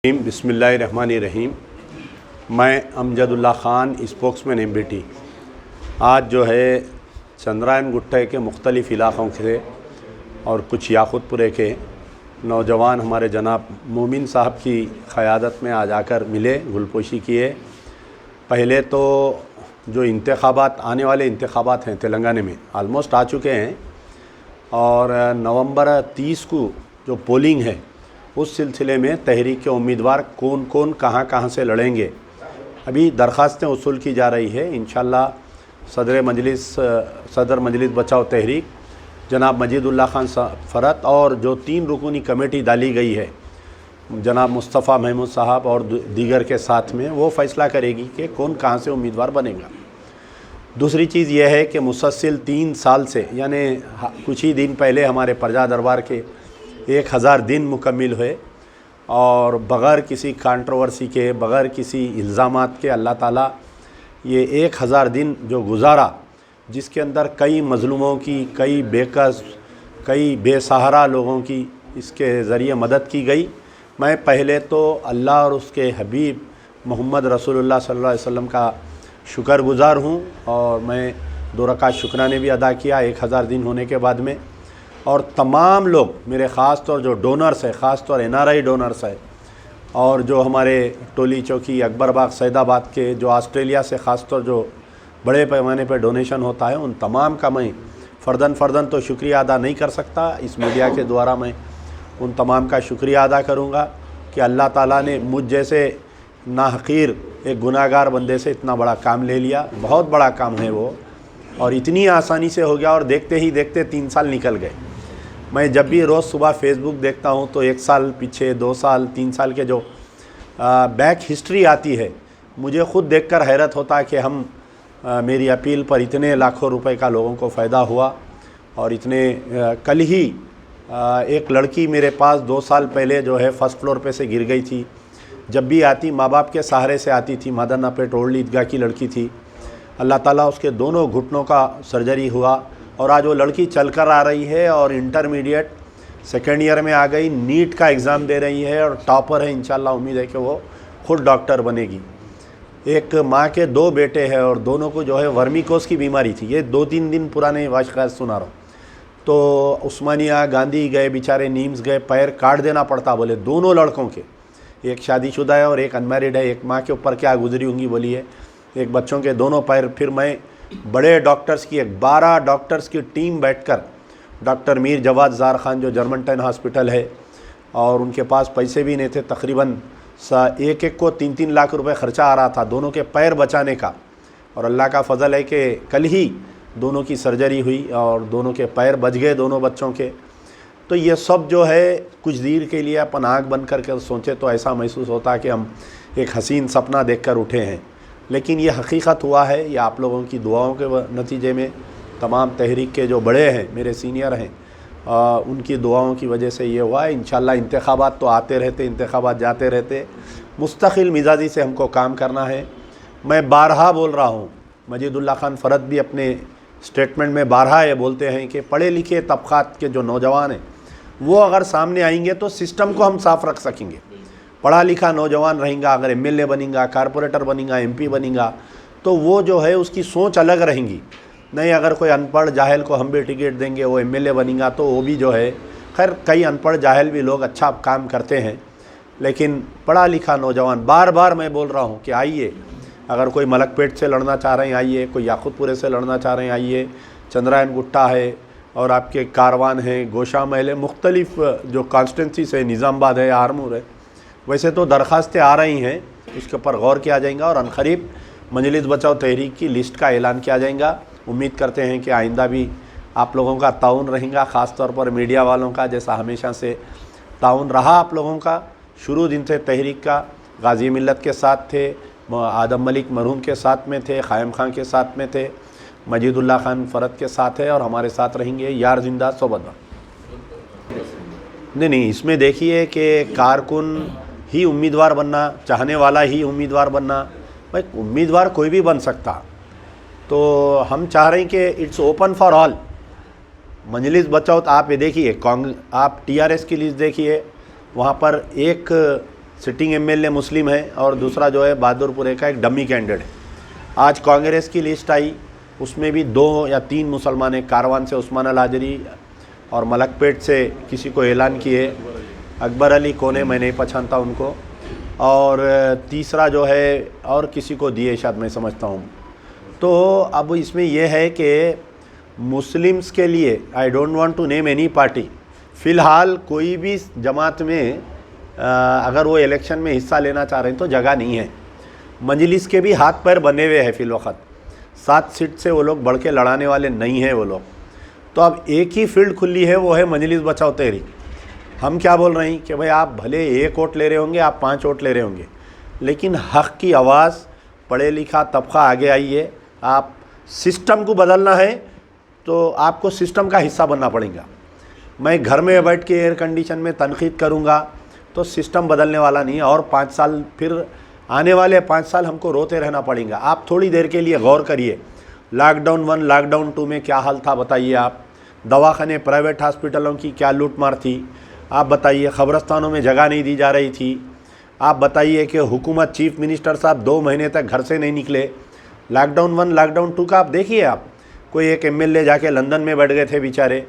बिस्मिल्लाहिर्रहमानिर्रहीम। मैं Amjadullah Khan, spokesman MBT. आज जो है चंद्रायन गुट्टे के मुख्तलिफ़ इलाक़ों से और कुछ याक़ूतपुरे के नौजवान हमारे जनाब मोमिन साहब की क़यादत में आज आकर मिले, गुलपोशी किए। पहले तो जो इंतख़ाबात आने वाले इंतख़ाबात हैं तेलंगाना में आलमोस्ट आ चुके हैं और नवंबर 30 को जो पोलिंग है उस सिलसिले में तहरीक के उम्मीदवार कौन कौन कहाँ से लड़ेंगे अभी दरख्वास्तें उसूल की जा रही है। इंशाअल्लाह सदर मजलिस बचाओ तहरीक जनाब मजीदुल्लाह खान फ़रत और जो 3 रुकनी कमेटी डाली गई है जनाब मुस्तफ़ा महमूद साहब और दीगर के साथ में, वो फ़ैसला करेगी कि कौन कहाँ से उम्मीदवार बनेगा। दूसरी चीज़ यह है कि मुसलसल 3 साल से यानी कुछ ही दिन पहले हमारे प्रजा दरबार के 1000 दिन मुकम्मिल हुए और बग़ैर किसी कंट्रोवर्सी के, बग़ैर किसी इल्ज़ामात के अल्लाह ताला ये 1000 दिन जो गुज़ारा, जिसके अंदर कई मज़लूमों की, कई बेकस, कई बेसहारा लोगों की इसके ज़रिए मदद की गई। मैं पहले तो अल्लाह और उसके हबीब मोहम्मद रसूलुल्लाह सल्लल्लाहु अलैहि वसल्लम का शुक्रगुज़ार हूँ और मैं 2 रकात शुक्राने भी अदा किया 1000 दिन होने के बाद में। और तमाम लोग मेरे ख़ास तौर जो डोनर्स है, ख़ास तौर NRI डोनर्स है और जो हमारे टोली चौकी अकबरबाग सैदाबाद के जो ऑस्ट्रेलिया से ख़ास तौर जो बड़े पैमाने पर डोनेशन होता है, उन तमाम का मैं फ़र्दन तो शुक्रिया अदा नहीं कर सकता। इस मीडिया के द्वारा मैं उन तमाम का शुक्रिया अदा करूँगा कि अल्लाह ताला ने मुझ जैसे नाहक़ीर एक गुनाहगार बंदे से इतना बड़ा काम ले लिया। बहुत बड़ा काम है वो और इतनी आसानी से हो गया और देखते ही देखते 3 साल निकल गए। मैं जब भी रोज़ सुबह फेसबुक देखता हूँ तो 1 साल पीछे, 2 साल, 3 साल के जो बैक हिस्ट्री आती है, मुझे ख़ुद देखकर हैरत होता है कि हम मेरी अपील पर इतने लाखों रुपए का लोगों को फ़ायदा हुआ। और इतने कल ही एक लड़की मेरे पास 2 साल पहले जो है फर्स्ट फ्लोर पे से गिर गई थी। जब भी आती माँ बाप के सहारे से आती थी। मादरनापेट ओल्ड ईदगाह की लड़की थी। अल्लाह ताला उसके दोनों घुटनों का सर्जरी हुआ और आज वो लड़की चलकर आ रही है और इंटरमीडिएट सेकेंड ईयर में आ गई, नीट का एग्ज़ाम दे रही है और टॉपर है। इंशाल्लाह उम्मीद है कि वो खुद डॉक्टर बनेगी। एक माँ के 2 बेटे हैं और दोनों को जो है वर्मिकोस की बीमारी थी। ये 2-3 दिन पुराने वाक़यात सुना रहा हूँ। तो उस्मानिया गांधी गए, बेचारे नीम्स गए, पैर काट देना पड़ता बोले दोनों लड़कों के। एक शादीशुदा है और एक अनमैरिड है। एक माँ के ऊपर क्या गुजरी होंगी बोलिए। एक बच्चों के दोनों पैर। फिर मैं बड़े डॉक्टर्स की 12 डॉक्टर्स की टीम बैठकर, डॉक्टर मीर जवाद ज़ार ख़ान जो जर्मनटाइन हॉस्पिटल है और उनके पास पैसे भी नहीं थे, तकरीबन एक को 3-3 लाख रुपए ख़र्चा आ रहा था दोनों के पैर बचाने का। और अल्लाह का फ़ज़ल है कि कल ही दोनों की सर्जरी हुई और दोनों के पैर बच गए, दोनों बच्चों के। तो ये सब जो है कुछ देर के लिए अपन आँख बंद करके सोचें तो ऐसा महसूस होता है कि हम एक हसीन सपना देखकर उठे हैं, लेकिन ये हकीकत हुआ है। ये आप लोगों की दुआओं के नतीजे में, तमाम तहरीक के जो बड़े हैं, मेरे सीनियर हैं, उनकी दुआओं की वजह से ये हुआ है। इंशाअल्लाह इंतख़ाबात तो आते रहते, इंतख़ाबात जाते रहते, मुस्तकिल मिजाजी से हमको काम करना है। मैं बारहा बोल रहा हूँ, मजीदुल्लाह खान फ़रत भी अपने स्टेटमेंट में बारहा ये बोलते हैं कि पढ़े लिखे तबक़ात के जो नौजवान हैं वो अगर सामने आएंगे तो सिस्टम को हम साफ़ रख सकेंगे। पढ़ा लिखा नौजवान रहेगा, अगर MLA बनेगा, कारपोरेटर बनेगा, MP बनेगा, तो वो जो है उसकी सोच अलग रहेंगी। नहीं अगर कोई अनपढ़ जाहिल को हम भी टिकट देंगे, वो MLA बनेगा, तो वो भी जो है, खैर कई अनपढ़ जाहिल भी लोग अच्छा काम करते हैं, लेकिन पढ़ा लिखा नौजवान, बार बार मैं बोल रहा हूँ कि आइए, अगर कोई मलकपेट से लड़ना चाह रहे हैं आइए, कोई याक़ूतपुरे से लड़ना चाह रहे हैं आइए, चंद्रायन गुट्टा है और आपके कारवान है, गोशा महल है, मुख्तलिफ़ जो कॉन्स्टिट्यूंसी से निज़ामबाद है, आरमूर है। वैसे तो दरख्वास्तें आ रही हैं, उसके ऊपर गौर किया जाएगा और अनक़रीब मजलिस बचाओ तहरीक की लिस्ट का ऐलान किया जाएगा। उम्मीद करते हैं कि आइंदा भी आप लोगों का ताउन रहेगा, ख़ास तौर पर मीडिया वालों का, जैसा हमेशा से ताउन रहा आप लोगों का। शुरू दिन से तहरीक का गाज़ी मिल्लत के साथ थे, आदम मलिक मरहूम के साथ में थे, क़ायम खान के साथ में थे, मजीदुल्लाह खान फ़रत के साथ है और हमारे साथ रहेंगे। यार जिंदा सोबत नहीं, इसमें देखिए कि कारकुन ही उम्मीदवार बनना, चाहने वाला ही उम्मीदवार बनना, भाई उम्मीदवार कोई भी बन सकता। तो हम चाह रहे हैं कि इट्स ओपन फॉर ऑल। मजलिस बचाओ तो आप ये देखिए, आप TRS की लिस्ट देखिए, वहाँ पर एक सिटिंग एमएलए मुस्लिम है और दूसरा जो है बहादुरपुरे का एक डमी कैंडिडेट है। आज कांग्रेस की लिस्ट आई, उसमें भी 2 या 3 मुसलमान है। कारवान से उस्मान अल हाजरी और मलकपेट से किसी को ऐलान किए, अकबर अली कौन है मैं नहीं पहचानता उनको, और तीसरा जो है और किसी को दिए शायद मैं समझता हूँ। तो अब इसमें यह है कि मुस्लिम्स के लिए I don't want to name any party, फ़िलहाल कोई भी जमात में अगर वो इलेक्शन में हिस्सा लेना चाह रहे हैं तो जगह नहीं है। मजलिस के भी हाथ पैर बने हुए हैं फ़िलवक़्त, 7 सीट से वो लोग बढ़ के लड़ाने वाले नहीं हैं वो लोग। तो अब एक ही फील्ड खुली है, वो है मजलिस बचाओ तहरीक। हम क्या बोल रहे हैं कि भाई आप भले 1 वोट ले रहे होंगे, आप 5 वोट ले रहे होंगे, लेकिन हक़ की आवाज़, पढ़े लिखा तबका आगे आइए। आप सिस्टम को बदलना है तो आपको सिस्टम का हिस्सा बनना पड़ेगा। मैं घर में बैठ के एयर कंडीशन में तनकीद करूँगा तो सिस्टम बदलने वाला नहीं है, और 5 साल फिर आने वाले 5 साल हमको रोते रहना पड़ेगा। आप थोड़ी देर के लिए गौर करिए, लॉकडाउन 1 लॉकडाउन 2 में क्या हाल था बताइए आप। दवाखाने प्राइवेट हॉस्पिटलों की क्या लूटमार थी आप बताइए। ख़बरस्तानों में जगह नहीं दी जा रही थी। आप बताइए कि हुकूमत चीफ मिनिस्टर साहब 2 महीने तक घर से नहीं निकले। लॉकडाउन 1 लॉकडाउन 2 का आप देखिए, आप कोई एक एमएलए जाके लंदन में बैठ गए थे बेचारे।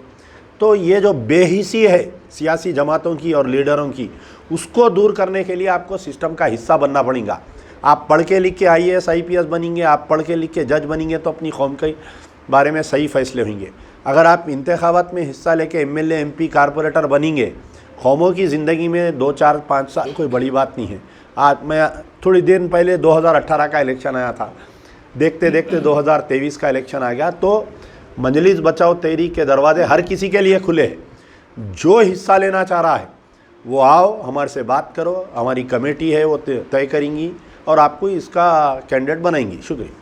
तो ये जो बेहिसी है सियासी जमातों की और लीडरों की, उसको दूर करने के लिए आपको सिस्टम का हिस्सा बनना पड़ेगा। आप पढ़ के लिख के IAS IPS बनेंगे, आप पढ़ के लिख के जज बनेंगे तो अपनी कौम के बारे में सही फैसले होंगे। अगर आप इंतखाबात में हिस्सा लेके MLA MP कारपोरेटर बनेंगे, कौमों की ज़िंदगी में 2 4 5 साल कोई बड़ी बात नहीं है। आज मैं थोड़ी देर पहले 2018 का इलेक्शन आया था, देखते देखते 2023 का इलेक्शन आ गया। तो मजलिस बचाओ तहरीक के दरवाजे हर किसी के लिए खुले हैं। जो हिस्सा लेना चाह रहा है वो आओ, हमारे से बात करो, हमारी कमेटी है वो तय करेंगी और आपको इसका कैंडिडेट बनाएंगी। शुक्रिया।